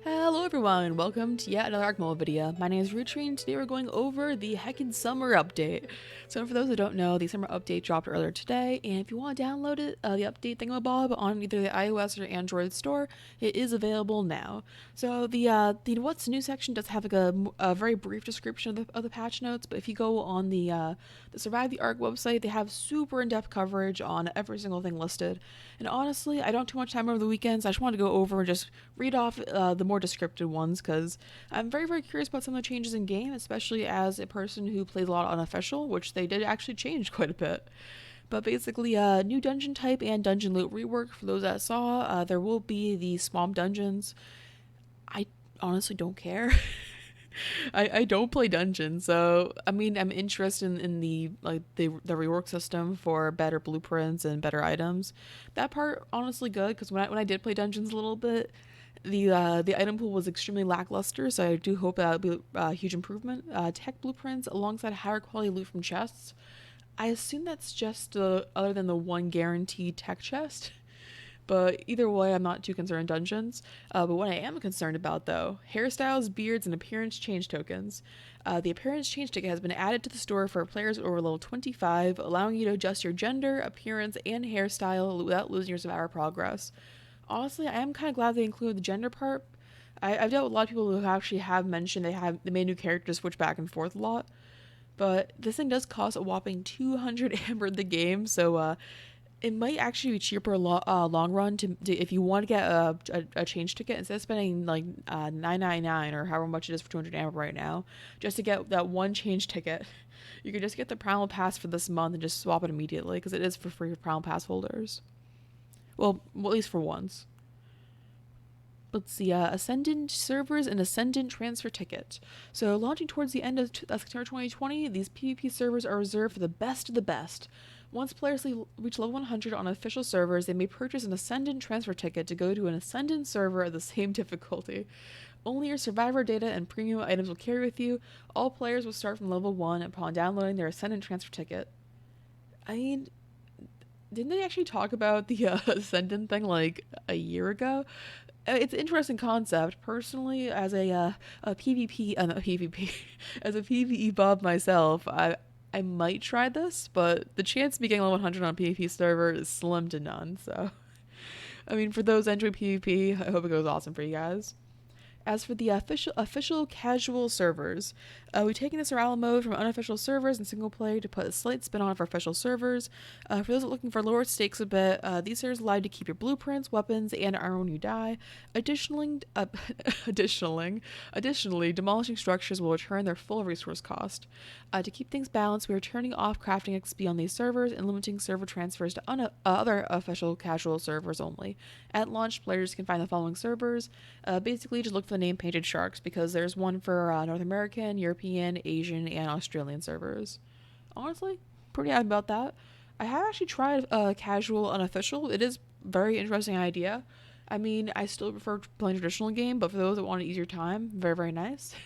Hello everyone, welcome to yet another ARK Mobile video. My name is Rutrine. Today we're going over the heckin' summer update. So for those who don't know, the summer update dropped earlier today, and if you want to download it, the update thingamabob on either the iOS or Android store, it is available now. So the what's new section does have like a very brief description of the patch notes, but if you go on the Survive the ARK website, they have super in-depth coverage on every single thing listed. And honestly, I don't have too much time over the weekends. I just want to go over and just read off the more descriptive ones because I'm very, very curious about some of the changes in game, especially as a person who plays a lot of unofficial, which they did actually change quite a bit. But basically, new dungeon type and dungeon loot rework. For those that saw, there will be the swamp dungeons. I honestly don't care. I don't play dungeons, so I mean I'm interested in the rework system for better blueprints and better items. That part honestly good because when I did play dungeons a little bit, the item pool was extremely lackluster. So I do hope that will be a huge improvement. Tech blueprints alongside higher quality loot from chests. I assume that's just other than the one guaranteed tech chest. But either way, I'm not too concerned in dungeons. But what I am concerned about, though, hairstyles, beards, and appearance change tokens. The appearance change ticket has been added to the store for players over level 25, allowing you to adjust your gender, appearance, and hairstyle without losing your survivor progress. Honestly, I am kind of glad they included the gender part. I've dealt with a lot of people who actually have mentioned they made new characters switch back and forth a lot. But this thing does cost a whopping 200 amber in the game, so it might actually be cheaper long run to if you want to get a change ticket instead of spending like $9.99 or however much it is for 200 amber right now, just to get that one change ticket. You could just get the Primal Pass for this month and just swap it immediately because it is for free for Primal Pass holders. Well, at least for once. Let's see, Ascendant servers and Ascendant transfer ticket. So launching towards the end of September 2020, these PvP servers are reserved for the best of the best. Once players reach level 100 on official servers, they may purchase an Ascendant transfer ticket to go to an Ascendant server at the same difficulty. Only your survivor data and premium items will carry with you. All players will start from level 1 upon downloading their Ascendant transfer ticket. I mean, didn't they actually talk about the Ascendant thing like a year ago? It's an interesting concept. Personally, as a PvP, not PvP, as a PvE buff myself, I might try this, but the chance of me getting level 100 on a PvP server is slim to none. So, I mean, for those entering PvP, I hope it goes awesome for you guys. As for the official casual servers, we've taken the survival mode from unofficial servers and single player to put a slight spin on it for official servers. For those looking for lower stakes a bit, these servers allow you to keep your blueprints, weapons, and armor when you die. Additionally, demolishing structures will return their full resource cost. To keep things balanced, we are turning off crafting XP on these servers and limiting server transfers to other official casual servers only. At launch, players can find the following servers. Basically, just look for the name Painted Sharks because there's one for North American, European, Asian, and Australian servers. Honestly, pretty happy about that. I have actually tried casual unofficial. It is a very interesting idea. I mean, I still prefer playing traditional game, but for those that want an easier time, very, very nice.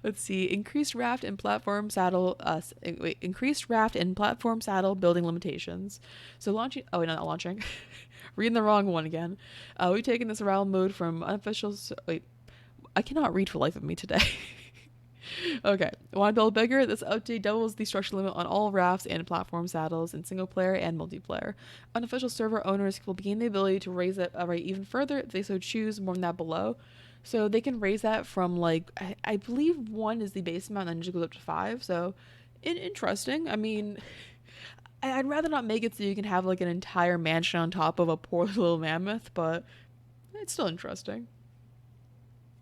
Let's see. Increased raft and platform saddle. Increased raft and platform saddle building limitations. So launching. Oh wait, no, not launching. Reading the wrong one again. We've taken this survival mode from unofficial. Wait, I cannot read for the life of me today. Okay, want to build bigger? This update doubles the structure limit on all rafts and platform saddles in single player and multiplayer. Unofficial server owners will gain the ability to raise that rate even further if they so choose, more than that below. So they can raise that from like I believe 1 is the base amount, and then it just goes up to 5. So interesting. I mean, I'd rather not make it so you can have like an entire mansion on top of a poor little mammoth, but it's still interesting.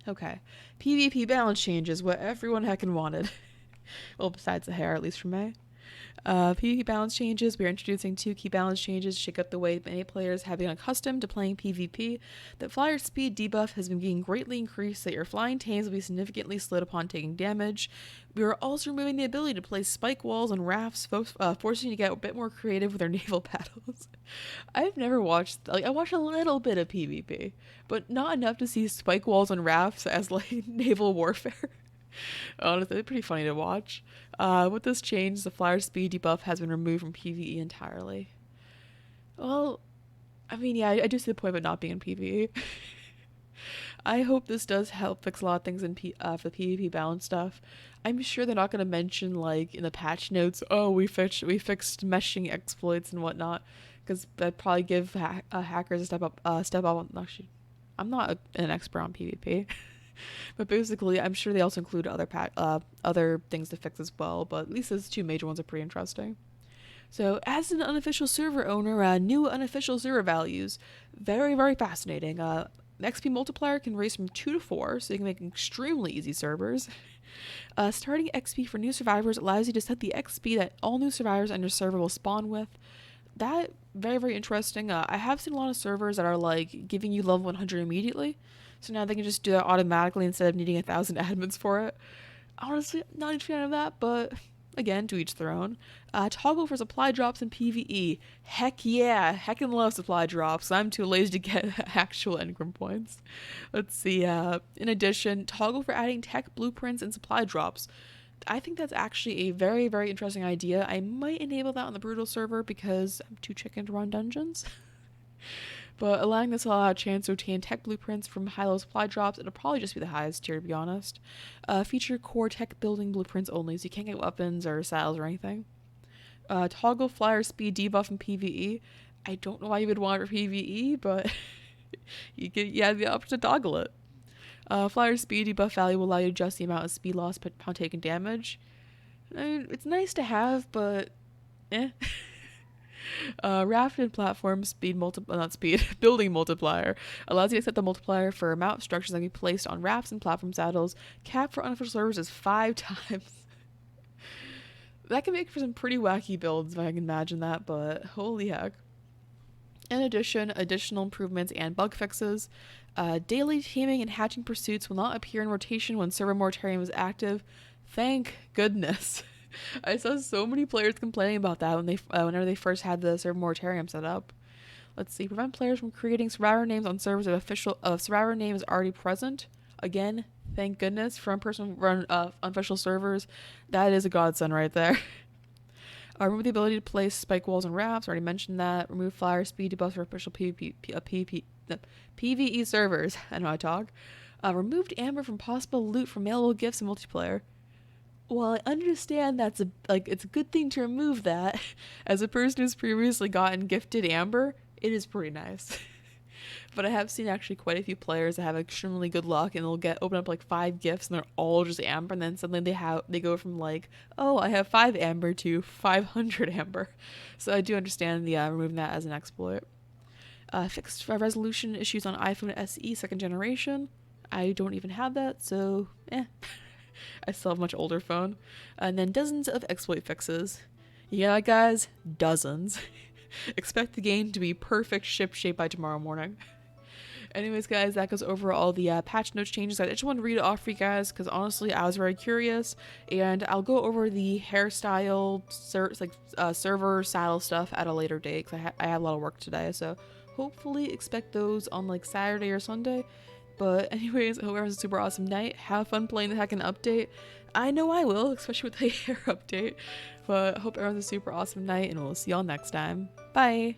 Okay. PvP balance changes, what everyone heckin' wanted. Well, besides the hair, at least for me. PvP balance changes. We are introducing 2 key balance changes to shake up the way many players have been accustomed to playing PvP. The flyer speed debuff has been being greatly increased so that your flying tames will be significantly slowed upon taking damage. We are also removing the ability to place spike walls and rafts, forcing you to get a bit more creative with our naval battles. I've never watched, I watched a little bit of PvP, but not enough to see spike walls and rafts as like naval warfare. Honestly, pretty funny to watch. With this change, the flyer speed debuff has been removed from PvE entirely. Well, I mean, yeah, I do see the point of it not being in PvE. I hope this does help fix a lot of things in for the PvP balance stuff. I'm sure they're not going to mention like in the patch notes, oh, we fixed meshing exploits and whatnot, because that'd probably give hackers a step up. Actually, I'm not an expert on PvP, but basically, I'm sure they also include other things to fix as well. But at least those two major ones are pretty interesting. So, as an unofficial server owner, new unofficial server values, very, very fascinating. The XP multiplier can raise from 2 to 4, so you can make extremely easy servers. Starting XP for new survivors allows you to set the XP that all new survivors on your server will spawn with. That, very, very interesting. I have seen a lot of servers that are like giving you level 100 immediately, so now they can just do that automatically instead of needing 1,000 admins for it. Honestly, not a huge fan of that, but again, to each their own. Toggle for supply drops in PvE. Heck yeah, heckin' love supply drops. I'm too lazy to get actual engram points. Let's see. In addition, toggle for adding tech blueprints and supply drops. I think that's actually a very, very interesting idea. I might enable that on the Brutal server because I'm too chicken to run dungeons. But allowing this will allow a chance to obtain tech blueprints from high-level supply drops. It'll probably just be the highest tier, to be honest. Feature core tech building blueprints only, so you can't get weapons or saddles or anything. Toggle flyer speed debuff in PvE. I don't know why you would want it for PvE, but you have the option to toggle it. Flyer speed debuff value will allow you to adjust the amount of speed loss upon taking damage. I mean, it's nice to have, but eh. Raft and platform building multiplier allows you to set the multiplier for amount of structures that can be placed on rafts and platform saddles. Cap for unofficial servers is 5 times. That can make for some pretty wacky builds if I can imagine that, but holy heck. In addition, additional improvements and bug fixes. Daily taming and hatching pursuits will not appear in rotation when server moratorium is active. Thank goodness. I saw so many players complaining about that whenever they first had the server moratorium set up. Let's see. Prevent players from creating survivor names on servers if survivor name is already present. Again, thank goodness for in-person run unofficial servers. That is a godsend right there. Remove the ability to place spike walls and rafts. Already mentioned that. Remove flyer speed debuffs for official PvE servers. I know I talk. Removed amber from possible loot from mailable gifts in multiplayer. Well, I understand it's a good thing to remove that. As a person who's previously gotten gifted amber, it is pretty nice. But I have seen actually quite a few players that have extremely good luck and they'll open up like 5 gifts and they're all just amber, and then suddenly they go from like, oh, I have 5 amber to 500 amber. So I do understand the removing that as an exploit. Fixed resolution issues on iPhone SE 2nd generation. I don't even have that, so I still have a much older phone. And then dozens of exploit fixes. Yeah, guys, dozens. Expect the game to be perfect ship shape by tomorrow morning. Anyways, guys, that goes over all the patch notes changes. I just want to read it off for you guys because honestly, I was very curious. And I'll go over the hairstyle, server saddle stuff at a later date because I had a lot of work today. So hopefully expect those on like Saturday or Sunday. But anyways, I hope everyone's a super awesome night. Have fun playing the heckin' update. I know I will, especially with the hair update. But I hope everyone's a super awesome night, and we'll see y'all next time. Bye!